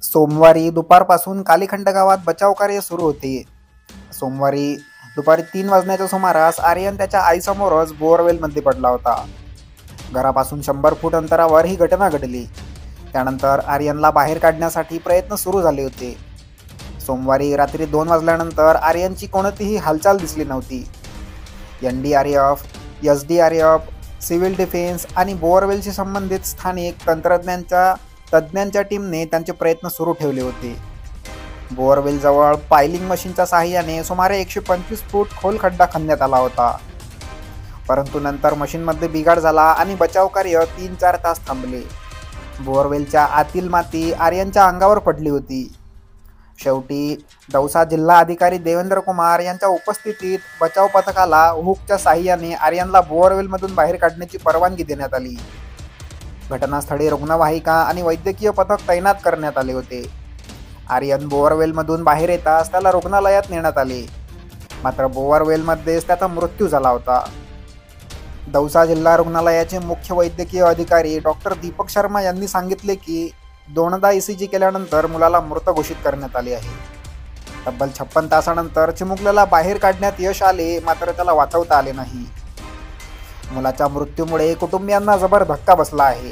सोमवारी दुपारपासून कालीखंड गावात बचाव कार्य सुरू होते. सोमवारी दुपारी 3 वाजण्याच्या सुमारास आर्यन त्याच्या आईसमोरच बोअरवेलमध्ये पडला होता. घरापासून 100 फूट अंतरावर ही घटना घडली. त्यानंतर आर्यनला बाहेर काढण्यासाठी प्रयत्न सुरू झाले होते. सोमवारी रात्री 2 वाजल्यानंतर आर्यनची कोणतीही हालचाल दिसली नव्हती. NDRF, SDRF, सिव्हिल डिफेन्स आणि बोअरवेलशी संबंधित स्थानिक तज्ज्ञांच्या टीमने त्यांचे प्रयत्न सुरू ठेवले होते. बोअरवेलजवळ पायलिंग मशीनच्या साहाय्याने सुमारे 125 फूट खोल खड्डा खणण्यात आला होता. परंतु नंतर मशीनमध्ये बिघाड झाला आणि बचाव कार्य 3-4 तास थांबले. बोअरवेलच्या आतील माती आर्यनच्या अंगावर पडली होती. शेवटी दौसा जिल्हा अधिकारी देवेंद्र कुमार यांच्या उपस्थितीत बचाव पथकाला हुकच्या साहाय्याने आर्यनला बोअरवेलमधून बाहेर काढण्याची परवानगी देण्यात आली. घटनास्थळी रुग्णवाहिका आणि वैद्यकीय पथक तैनात करण्यात आले होते. आर्यन बोअरवेलमधून बाहेर येताच त्याला रुग्णालयात नेण्यात आले. मात्र बोअरवेलमध्येच त्याचा मृत्यू झाला होता. दौसा जिल्हा रुग्णालयाचे मुख्य वैद्यकीय अधिकारी डॉक्टर दीपक शर्मा यांनी सांगितले की 2दा ECG केल्यानंतर मुलाला मृत घोषित करण्यात आले आहे. तब्बल 56 तासानंतर चिमुकल्याला बाहेर काढण्यात यश आले, मात्र त्याला वाचवता आले नाही. मुलाच्या मृत्यूमुळे कुटुंबियांना जबर धक्का बसला आहे.